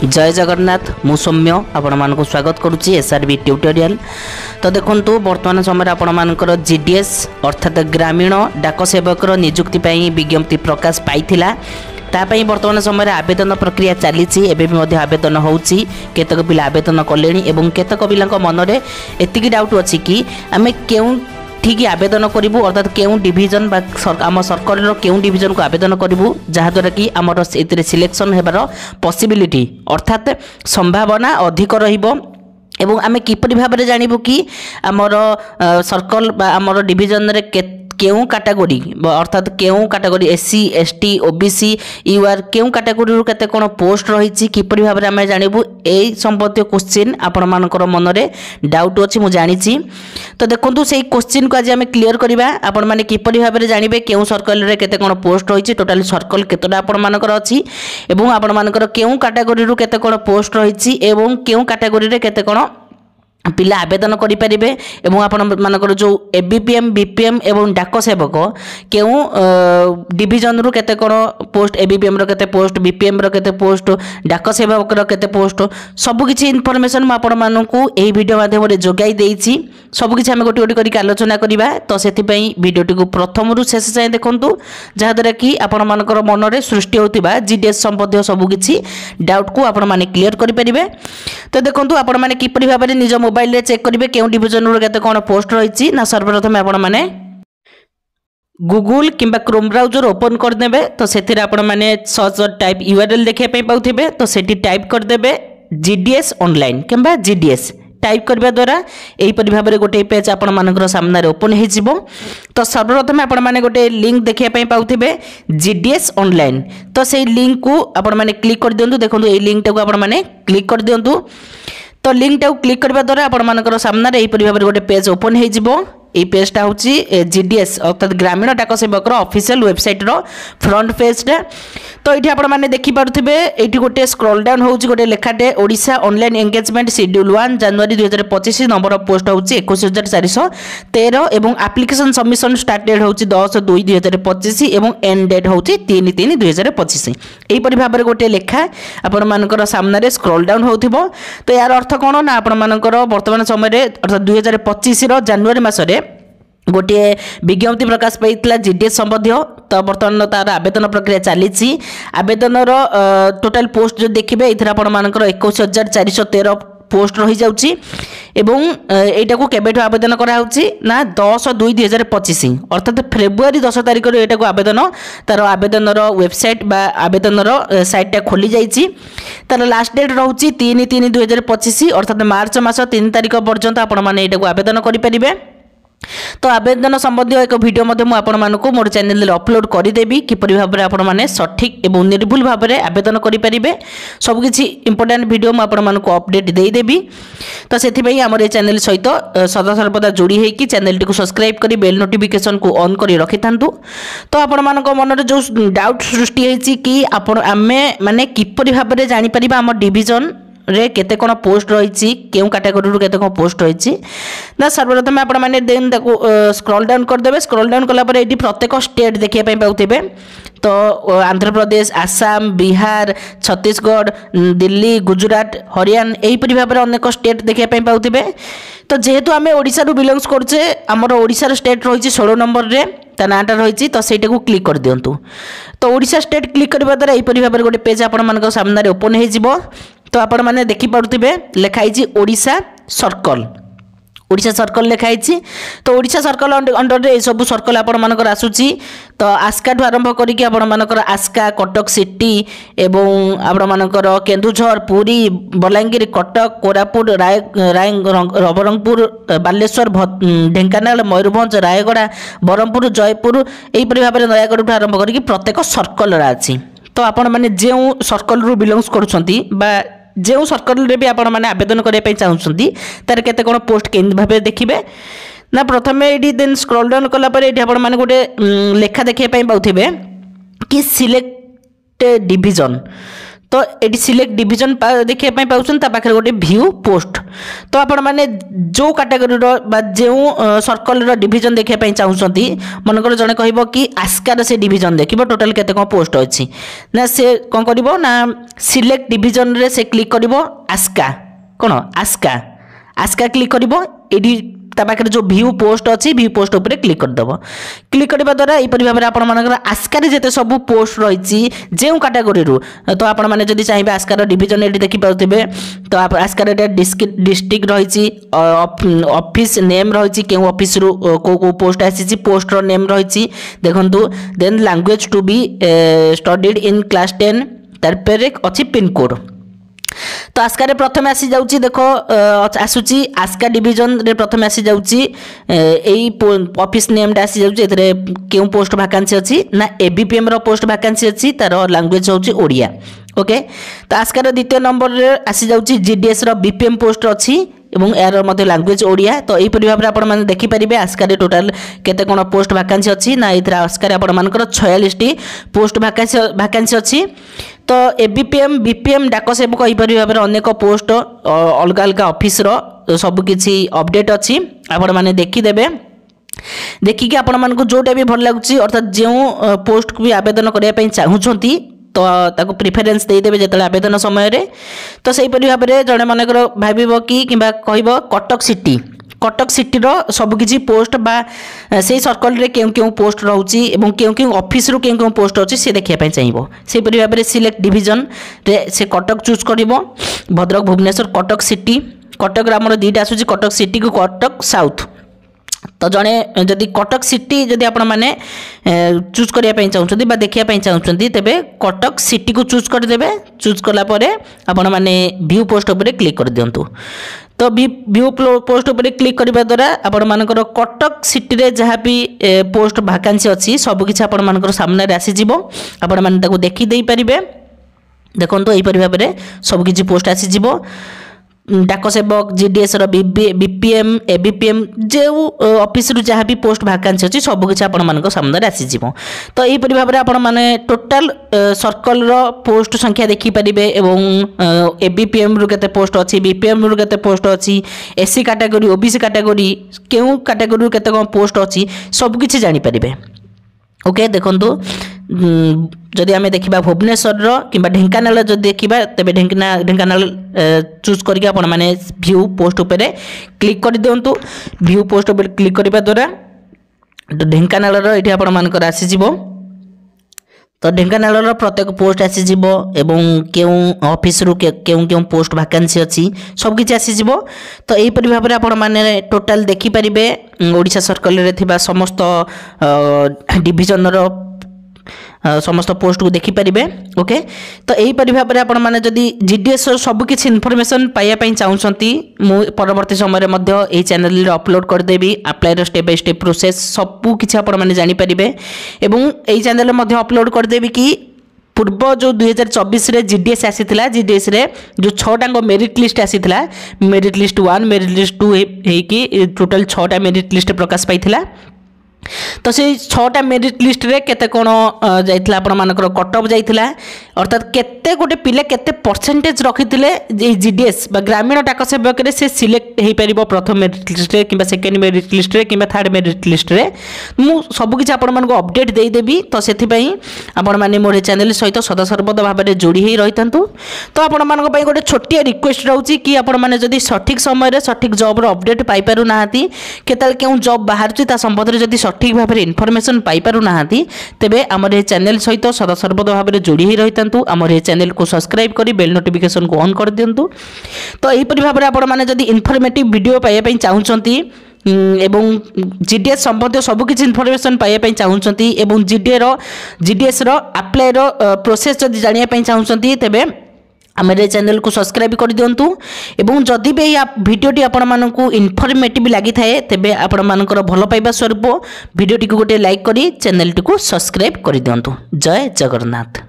जय जगन्नाथ मु सौम्य आपण मानक स्वागत करुच्ची एसआरबी ट्यूटोरियल। तो देखंतु वर्तमान समय आपण मानकर जीडीएस अर्थात ग्रामीण डाक सेवकर नियुक्ति पई विज्ञप्ति प्रकाश पाइथिला। तापई वर्तमान समय आवेदन प्रक्रिया चली आवेदन होउची केतक पिला आवेदन कलेनी एवं केतक पिला मनरे एतिकी डाउट अछि कि आमे केउ ठीक आवेदन करूँ अर्थात क्यों डिविजन आम सरकार क्यों डिविजन को आवेदन करूँ जहाद्वारा कि आमर सिलेक्शन होबार पॉसिबिलिटी अर्थात संभावना अधिक रहिबो एवं आमे किपरि भाबरे जानबो कि आमर सर्कल बा आमर डिविजन रे केउ कैटेगरी अर्थात केउ category SC ST OBC UR केउ कैटेगरी रु केते कोन पोस्ट रही किपरि भाबरे आमे जानबो एई संबंधित क्वेश्चन आपण मानकर मन रे डाउट अछि मु जानिछि। तो देखंतु सेई क्वेश्चन को आज आमे क्लियर करिबा आपण माने किपरि भाबरे जानिबे केउ सर्कल रे केते कोन पोस्ट रही टोटल सर्कल केतोडा आपण मानकर अछि एवं आपण मानकर केउ कैटेगरी रु केते कोन पोस्ट रही एवं केउ कैटेगरी रे केते कोन पिला आवेदन करें एवं आपण मानकर जो एबीपीएम बीपीएम एवं डाक सेवक केउ डिविजन रु केते कोन पोस्ट एबीपीएम रो केते पोस्ट बीपीएम रो केते पोस्ट डाक सेवक रो केते पोस्ट सब किछि इनफॉरमेशन म आपण मानकू एही वीडियो माध्यम रे जोगाई देइछि। सब किछि हम गोटी गोटी करी आलोचना करिबा। तो सेति पई वीडियोटी को प्रथम रु शेष जाय देखंतु जहाद्वारा कि आपण मानकर मन रे सृष्टि होतिबा जीडीएस संबंधी सब किछि डाउट को आपण माने क्लियर करि परिबे। तो देखंतु आपण माने किपरि भाबरे निज मोबाइल रे चेक करिवे केउ डिविजन रो केते कोन पोस्ट रही ना सर्वप्रथम आपण माने गूगल किंबा क्रोम ब्राउजर ओपन कर देबे। तो सेथिरे आपण माने सर्च टाइप यूआरएल देखिया पई पाउथिबे तो सेठी टाइप कर देबे जीडीएस ऑनलाइन किंबा जीडीएस टाइप करबा द्वारा एही परि भाबरे गोटे पेज आपण मानकर सामने रे ओपन हे जिवो। तो सर्वप्रथम आपण माने गोटे लिंक देखिया पई पाउथिबे जीडीएस ऑनलाइन। तो सेही लिंक को आपण माने क्लिक कर दियंतु। देखंतु एही लिंक टाको आपण माने क्लिक कर दियंतु। तो लिंक टाको क्लिक करबा द्वारा आपण मानकर सामने रे एही परि भाबरे गोटे पेज ओपन हे जिवो। ए पेजटा होची जीडीएस अर्थात ग्रामीण डाक सेवक ऑफिशियल वेबसाइट रो फ्रंट पेजटा। तो ये आपण माने देखि पारुथिबे एठी गोटे स्क्रॉल डाउन होची गोटे लेखाटे ओडिशा ऑनलाइन एंगेजमेंट शेड्यूल 1 जनवरी 2025 नंबर ऑफ पोस्ट होची 21413 एवं एप्लिकेशन सबमिशन स्टार्ट डेट होची 10/2/2025 एवं एंड डेट होची 3/3/2025 एही परि भाबरे गोटे लेखा आपण मानकर सामने रे स्क्रॉल डाउन होथिबो। तो यार अर्थ कोन ना आपण मानकर वर्तमान समय रे अर्थात 2025 रो जनवरी मास रे गोटे विज्ञप्ति प्रकाश पाइला जीडीएस संबंधी। तो बर्तमान तार आवेदन प्रक्रिया चली आवेदन टोटाल पोस्ट जो देखिए ये आपण मानकर 21413 पोस्ट रही जाउची एवं एटा को केबेठो आवेदन करा होची ना 10/2/2025 अर्थात फेब्रुआरी 10 तारिख रे एटा को आवेदन तार आवेदन वेबसाइट बा आवेदन साइट टा खोली जाइची। तार लास्ट डेट रहउची 3/3/2025 अर्थात मार्च मास 3 तारिख पर्यंत आपण माने एटा को आवेदन करि परिबे। तो आवेदन संबंधी एक वीडियो आपण मानक मोर चैनल रे अपलोड करदेवी किपरि भाबरे आपण माने सठिक एवं निर्भुल भाबरे आवेदन करि परिबे। सब किछि इंपोर्टेंट वीडियो म आपण मानक अपडेट देई देबी। तो सेथि पई हमर ए चैनल सहित सदा सर्वदा जोड़ी हे कि चैनल को सब्सक्राइब करी बेल नोटिफिकेशन को ऑन करी रखि थांतु। तो आपण मानक मन रे जो डाउट सृष्टि हेछि कि आपण आमे माने किपरि भाबरे जानि परिबा हमर डिविजन रे केते कोन पोस्ट रही केउ कैटेगरी रु केते कोन पोस्ट रही ना सर्वप्रथम आपण माने देन ताको स्क्रॉल डाउन कर देबे। स्क्रॉल डाउन कला पर एटी प्रत्येक स्टेट देखिया पई पाउथिबे। तो आंध्र प्रदेश आसाम बिहार छत्तीसगढ़ दिल्ली गुजरात हरियाणा एही परि भाबरे अनेक स्टेट देखिया पई पाउथिबे। तो जेहेतु आमे ओडिसा रु बिलोंग्स करछे हमर ओडिसा रो स्टेट रही 16 नंबर रे ता नाटा रही तो सेटा को क्लिक कर दियंतु। तो ओडिसा स्टेट क्लिक करबा द्वारा एही परि भाबरे गोटे पेज आपण मानक सामने रे ओपन हे जिवो। तो आपण माने देखि पारुथिबे लेखाई ओडिशा सर्कल ओडिशा सर्कल लेखाई। तो ओडिशा सर्कल अंडर रे सब सर्कल आपण मानकर आसुची। तो आस्का ठु आरंभ करिकि आपण मानकर आस्का कटक सिटी एवं आपण मानकर केन्दुझर पुरी बलांगीर कटक कोरापुट नवरंगपुर बालेश्वर ढेंकानाल मयूरभंज रायगड़ा बरहमपुर जयपुर एही परि भाबरे नयागढ़ ठु आरंभ करिकि प्रत्येक सर्कल रा अछि। तो आपण माने जे सर्कल रु बिलोंग्स करूछंती बा जो सर्कल रे भी आपण माने आवेदन करिया पई चाहुछंती तार केते कोन पोस्ट केन भाबे देखिबे ना प्रथमे एडी देन स्क्रॉल डाउन कला पर एडी आपण माने गोटे लेखा देखिया पई पाउथिबे कि सिलेक्ट डिविजन। तो ये सिलेक्ट डिविजन देखा पाँच पाखे गोटे व्यू पोस्ट तो आपण मैंने जो कैटेगरी जो सर्कल डिविजन देखा चाहूँगी मनकर जड़े कह कि आस्कार से डिविजन देख टोटाल केते कौन पोस्ट अच्छी ना से कौन कर ना सिलेक्ट डिविजन रे से क्लिक कर आस्का कौन आस्का आस्का क्लिक कर पाखे जो व्यू पोस्ट अच्छी व्यू पोस्ट उपर क्लिक करदेव क्लिक करने द्वारा यहपरी भाव में आपर आस्कार जिते सब पोस्ट रही जो कैटेगरी तो आपण मैंने जब चाहिए आस्कार डिविजन ये देखिपे तो आस्कार डिस्ट्रिक्ट रही ऑफिस नेम रही क्यों ऑफिस रू को पोस्ट आसी पोस्टर नेम रही देखु then language to be studied in class 10 तार अच्छी पिनकोड तो आस्कार प्रथम आसी जाउची देखो आसुची आस्का डिविजन रे प्रथम आसी जाउची एई ऑफिस नेम टा आसी जाउची एथरे केउ पोस्ट वैकेंसी अछि ना एबीपीएम रो पोस्ट वैकेंसी अछि तार लैंग्वेज होची ओडिया ओके तो आस्कार द्वितीय नंबर रे आसी जाउची जीडीएस रो बीपीएम पोस्ट अछि एवं यार मध्य लैंग्वेज ओडिया तो यहपरी भाव में आपण मैंने देखिपारे आस्कार टोटाल केते कोन पोस्ट वैकेंसी अच्छी ना ये आस्कार आपण मानकर 46 पोस्ट वैकेंसी अच्छी तो एबीपीएम बीपीएम डाक सेवक यहपरी भाव में अनेक पोस्ट अलग अलग ऑफिस रो सबकिछि अपडेट अच्छी आपण मैंने देखीदेवे देखिकी आपण मानक जोटा भी भल लगुच अर्थात जो पोस्ट को भी आवेदन करने चाहूँगी तो ताको प्रिफरेन्स देदेवे जो आवेदन समय रे तो सहीपरी भाव में जड़े मनकर भाव कि कह कटक सिटी सबकि पोस्ट बा से सर्कल रे क्यों क्यों पोस्ट रोचे और क्यों क्यों ऑफिस रू क्यों क्यों पोस्ट अच्छी से देखा चाहिए सेपरी भाव में सिलेक्ट डिविजन रे से कटक चूज कर भद्रक भुवनेश्वर कटक सिटी कटक आमर दुईटा आसूँ कटक सिटी को कटक साउथ तो जड़े जदि कटक सिटी जदि आपण मैंने चूज करने चाहते देखा चाहते तेरे कटक सिटी को चूज करदे चूज कलापर आपण मैंने व्यू पोस्ट उपर क्लिक कर दिंतु तो व्यू पोस्ट उपर क्लिक करने द्वारा आपण मानकर कटक सिटी रे जहाँ भी पोस्ट वैकेंसी अच्छी सबकि आपण मानकर सामने आसीज आपण मैंने देखी दे पारे देखो यहपरी भाव में सबकि पोस्ट आसीज डाक सेवक जीडीएस बीपीएम एबीपीएम जो ऑफिस रू जहाँ भी पोस्ट वैकेंसी अच्छी सबकि आपण मान सामने आसीज तो यहपरी भाव में आपण मैंने टोटाल सर्कल रो पोस्ट संख्या देखिपारे और एबीपीएम रू केते पोस्ट अच्छी बीपीएम रू केते पोस्ट अच्छी एससी कैटेगरी ओबीसी कैटेगरी क्यों कैटेगरी रू केते कौन पोस्ट अच्छी सबकि जानीपारे ओके देखंतु जदि आम देखा भुवनेश्वर कि ढेंकानाल जो देखा तेज ढेंकानाल चूज करके आपण मैंने व्यू पोस्ट उपर क्लिक कर दिंतु व्यू पोस्ट उपर क्लिक करने द्वारा ढेंकानाल ये आपण मानकर आसीज तो ढेंकानाल प्रत्येक पोस्ट आसीज एवं क्यों ऑफिस रू क्यों क्यों पोस्ट वैकेंसी अच्छी सबकि आसीज तो यहपरी भाव में आपण मैंने टोटाल देखिपारे ओडिशा सर्कल रे थिबा समस्त डिविजन रो समस्त पोस्ट को देखिपारे ओके तो यहीपरी भाव में आपण मैंने जदि जीडीएस सबकि इनफॉरमेशन पाइबा चाहूँगी मु परवर्ती समय में चैनल रे अपलोड करदेवी apply step by step process सबकि आपण मैंने जानीपारे और यही चैनल में अपलोड करदेवी कि पूर्व जो 2024 रे जीडीएस आसीथिला जीडीएस रे जो 6टा मेरिट लिस्ट आसीथिला मेरिट लिस्ट 1 मेरिट लिस्ट 2 हेकी टोटल 6टा मेरिट लिस्ट प्रकाश पाइथिला तो से 6टा मेरिट लिस्ट रे केते कोन जाइथिला आपण मानकर कट ऑफ जाइथिला अर्थात केते गोटे पिले केते परसेंटेज रखिथिले जे जीडीएस बा ग्रामीण डाक सेवक रे से सिलेक्ट हेई परिबो प्रथम मेरिट लिस्ट रे किबा सेकंड मेरिट लिस्ट रे किबा थर्ड मेरिट लिस्ट रे मु सब किछ आपण मानको अपडेट देई देबी तो सेथि पई आपण माने मोर चैनल सहित सदा सर्वदा भाबे रे जोड़ी हेई रहितंतु तो आपण मानको पई गोटे छोटिया रिक्वेस्ट रहउची कि आपण माने जदी सठिक समय रे सठिक जॉब रो अपडेट पाई पारु नाहाती केतल केउ जॉब बाहर छि ता संबंध रे जदी ठीक भाव में इनफॉरमेशन पाई पारु नाहांती तेबे हमर ए चैनल सहित सदा सर्वदा भाव में जोड़ी ही रहितंतु हमर ए चैनल को सब्सक्राइब करी बेल नोटिफिकेशन को ऑन कर दियंतु तो एही परि भाव में आपण माने जदी इनफॉर्मेटिव वीडियो पाइबा पई चाहूचंती एवं जीडीएस संबंधित सबकि इनफॉरमेशन पाइबा चाहूचंती एवं जीडीएस रो अप्लाई रो प्रोसेस जदी जानिया पई चाहूचंती तेबे हमारे चैनल को सब्सक्राइब कर दिंतु एवं जदि भी भिडियोटी आपण मानकु इनफॉर्मेटिव लगी थाए तेबे आपण मानकर भल पाइबा स्वरूप भिडियोटी को गोटे लाइक करी चैनल टी को सब्सक्राइब कर दिंतु। जय जगन्नाथ।